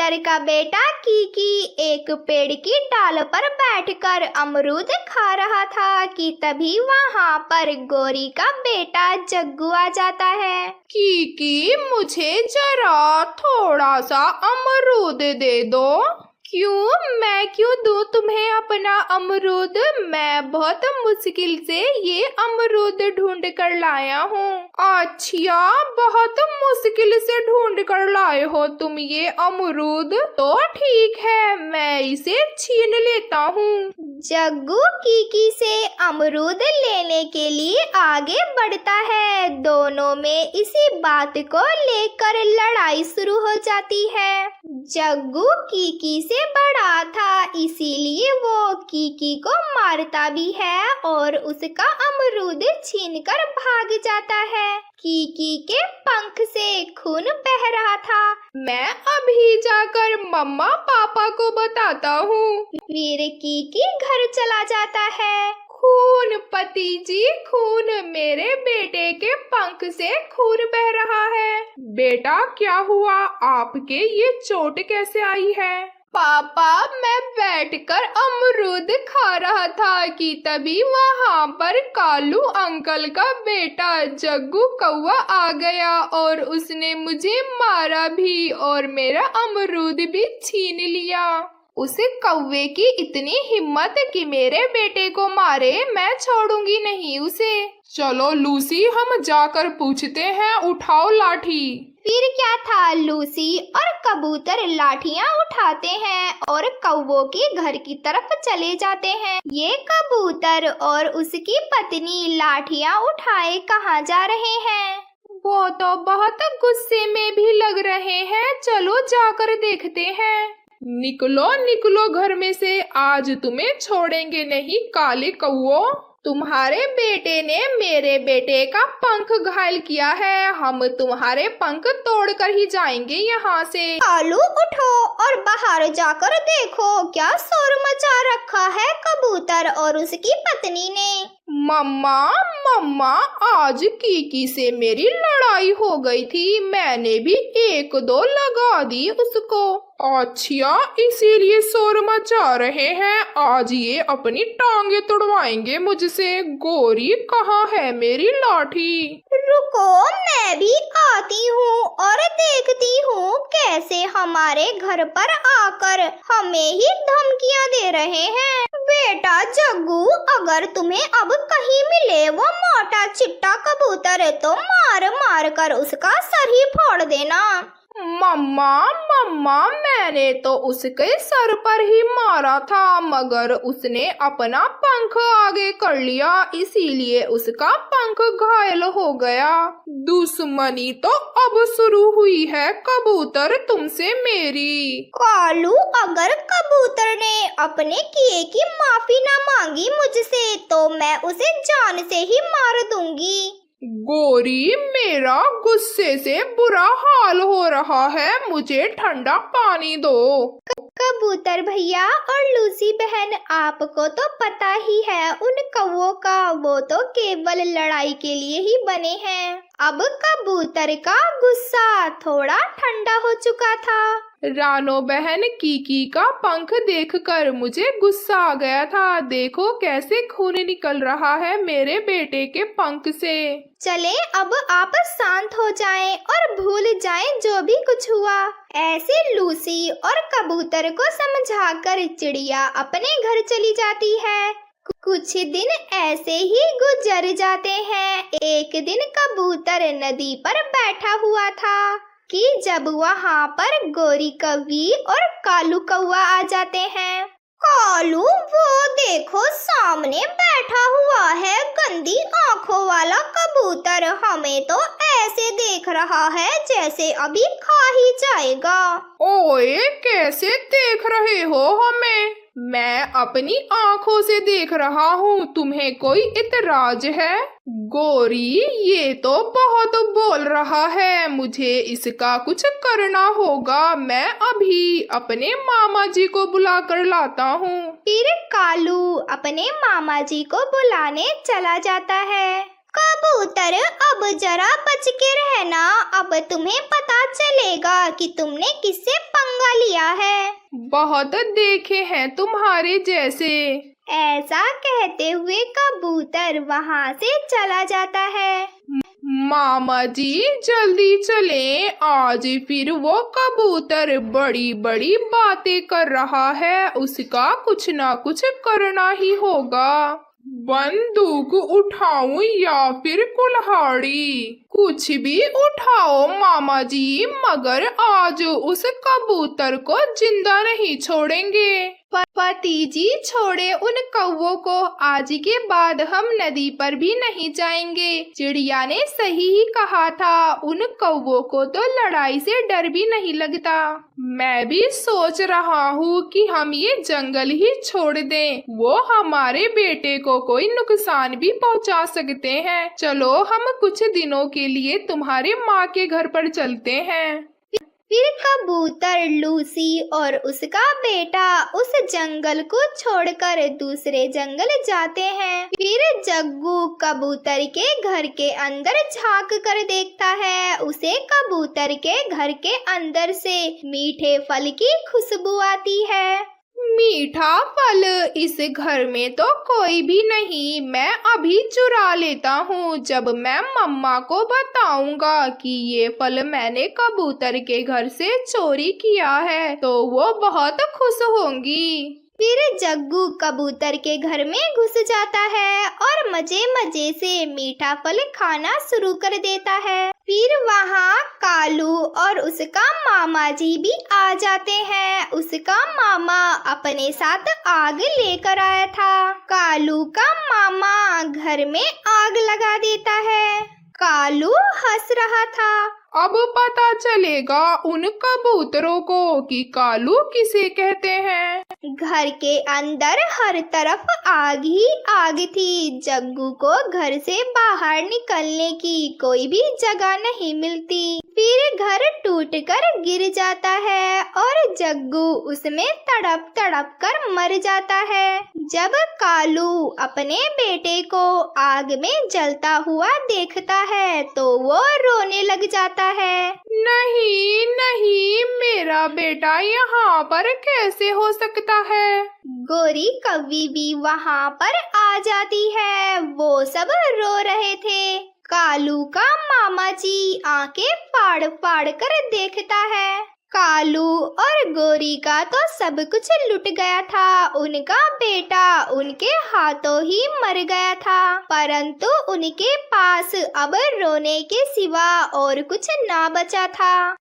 कबूतर का बेटा कीकी एक पेड़ की डाल पर बैठकर अमरूद खा रहा था कि तभी वहां पर गोरी का बेटा जग्गू आ जाता है। कीकी, मुझे जरा थोड़ा सा अमरूद दे दो। क्यों? मैं क्यों दूं तुम्हें अपना अमरूद? मैं बहुत मुश्किल से ये अमरूद ढूंढ कर लाया हूँ। अच्छा, बहुत मुश्किल से ढूंढ कर लाए हो तुम ये अमरूद? तो ठीक है, मैं इसे छीन लेता हूँ। जग्गू कीकी से अमरूद लेने के लिए आगे बढ़ता है। दोनों में इसी बात को लेकर लड़ाई शुरू हो जाती है। जग्गू कीकी से बड़ा था, इसीलिए वो कीकी को मारता भी है और उसका अमरूद छीनकर भाग जाता है। कीकी के पंख से खून बह रहा था। मैं अभी जाकर मम्मा पापा को बताता हूँ। फिर कीकी घर चला जाता है। खून पति जी, खून, मेरे बेटे के पंख से खून बह रहा है। बेटा, क्या हुआ? आपके ये चोट कैसे आई है? पापा, मैं बैठकर अमरूद खा रहा था कि तभी वहां पर कालू अंकल का बेटा जग्गू कौवा आ गया और उसने मुझे मारा भी और मेरा अमरूद भी छीन लिया। उस कौवे की इतनी हिम्मत कि मेरे बेटे को मारे, मैं छोड़ूंगी नहीं उसे। चलो लूसी, हम जाकर पूछते हैं, उठाओ लाठी। फिर क्या था, लूसी और कबूतर लाठियां उठाते हैं और कौवों के घर की तरफ चले जाते हैं। ये कबूतर और उसकी पत्नी लाठियां उठाए कहाँ जा रहे हैं? वो तो बहुत गुस्से में भी लग रहे हैं। चलो जाकर देखते हैं। निकलो निकलो घर में से, आज तुम्हें छोड़ेंगे नहीं काले कौवो। तुम्हारे बेटे ने मेरे बेटे का पंख घायल किया है, हम तुम्हारे पंख तोड़कर ही जाएंगे यहाँ से। कालू, उठो और बाहर जाकर देखो क्या शोर मचा रखा है कबूतर और उसकी पत्नी ने। मम्मा मम्मा, आज कीकी से मेरी लड़ाई हो गई थी, मैंने भी एक दो लगा दी उसको। अच्छा, इसीलिए शोर मचा रहे हैं। आज ये अपनी टांगे तुड़वाएंगे मुझसे। गोरी, कहाँ है मेरी लाठी? रुको, मैं भी आती हूँ और देखती हूँ कैसे हमारे घर पर आकर हमें ही धमकियाँ दे रहे हैं। बेटा जग्गू, अगर तुम्हें अब कहीं मिले वो मोटा चिट्टा कबूतर तो मार मार कर उसका सर ही फोड़ देना। मम्मा मम्मा, मैंने तो उसके सर पर ही मारा था, मगर उसने अपना पंख आगे कर लिया, इसीलिए उसका पंख घायल हो गया। दुश्मनी तो अब शुरू हुई है कबूतर तुमसे मेरी। कालू, अगर कबूतर ने अपने किए की माफी ना मांगी मुझसे तो मैं उसे जान से ही मार दूंगी। गोरी, मेरा गुस्से से बुरा हाल हो रहा है, मुझे ठंडा पानी दो। कबूतर भैया और लूसी बहन, आपको तो पता ही है उन कौवों का, वो तो केवल लड़ाई के लिए ही बने हैं। अब कबूतर का गुस्सा थोड़ा ठंडा हो चुका था। रानो बहन, कीकी का पंख देखकर मुझे गुस्सा आ गया था। देखो कैसे खून निकल रहा है मेरे बेटे के पंख से। चले, अब आप शांत हो जाएं और भूल जाएं जो भी कुछ हुआ। ऐसे लूसी और कबूतर को समझाकर चिड़िया अपने घर चली जाती है। कुछ दिन ऐसे ही गुजर जाते हैं। एक दिन कबूतर नदी पर बैठा हुआ था कि जब वहाँ पर गोरी कौवी और कालू कौवा आ जाते हैं। कालू, वो देखो सामने बैठा हुआ है गंदी आंखों वाला कबूतर, हमें तो ऐसे देख रहा है जैसे अभी खा ही जाएगा। ओए, कैसे देख रहे हो हमें? मैं अपनी आंखों से देख रहा हूँ, तुम्हें कोई इतराज है? गोरी, ये तो बहुत बोल रहा है, मुझे इसका कुछ करना होगा। मैं अभी अपने मामा जी को बुला कर लाता हूँ। फिर कालू अपने मामा जी को बुलाने चला जाता है। कबूतर अब जरा बच के रहना, अब तुम्हें पता चलेगा कि तुमने किससे पंगा लिया है। बहुत देखे हैं तुम्हारे जैसे। ऐसा कहते हुए कबूतर वहां से चला जाता है। मामा जी जल्दी चलें, आज फिर वो कबूतर बड़ी बड़ी बातें कर रहा है, उसका कुछ ना कुछ करना ही होगा। बंदूक उठाऊं या फिर कुल्हाड़ी? कुछ भी उठाओ मामा जी, मगर आज उस कबूतर को जिंदा नहीं छोड़ेंगे। पति जी छोड़े उन कौवों को, आज के बाद हम नदी पर भी नहीं जाएंगे। चिड़िया ने सही ही कहा था, उन कौवों को तो लड़ाई से डर भी नहीं लगता। मैं भी सोच रहा हूँ कि हम ये जंगल ही छोड़ दें, वो हमारे बेटे को कोई नुकसान भी पहुँचा सकते हैं। चलो हम कुछ दिनों के लिए तुम्हारे माँ के घर पर चलते हैं। फिर कबूतर लूसी और उसका बेटा उस जंगल को छोड़कर दूसरे जंगल जाते हैं। फिर जग्गू कबूतर के घर के अंदर झांक कर देखता है। उसे कबूतर के घर के अंदर से मीठे फल की खुशबू आती है। मीठा फल? इस घर में तो कोई भी नहीं, मैं अभी चुरा लेता हूँ। जब मैं मम्मा को बताऊंगा कि ये फल मैंने कबूतर के घर से चोरी किया है, तो वो बहुत खुश होंगी। फिर जग्गू कबूतर के घर में घुस जाता है और मजे मजे से मीठा फल खाना शुरू कर देता है। फिर वहाँ कालू और उसका मामा जी भी आ जाते हैं। उसका मामा अपने साथ आग लेकर आया था। कालू का मामा घर में आग लगा देता है। कालू हंस रहा था। अब पता चलेगा उन कबूतरों को कि कालू किसे कहते हैं। घर के अंदर हर तरफ आग ही आग थी। जग्गू को घर से बाहर निकलने की कोई भी जगह नहीं मिलती। फिर घर टूटकर गिर जाता है और जग्गू उसमें तड़प तड़प कर मर जाता है। जब कालू अपने बेटे को आग में जलता हुआ देखता है तो वो रोने लग जाता है। नहीं नहीं, मेरा बेटा यहाँ पर कैसे हो सकता है? गोरी कौवी भी वहाँ पर आ जाती है। वो सब रो रहे थे। कालू का मामा जी आंखें फाड़ फाड़ कर देखता है। कालू और गोरी का तो सब कुछ लुट गया था। उनका बेटा उनके हाथों ही मर गया था, परंतु उनके पास अब रोने के सिवा और कुछ ना बचा था।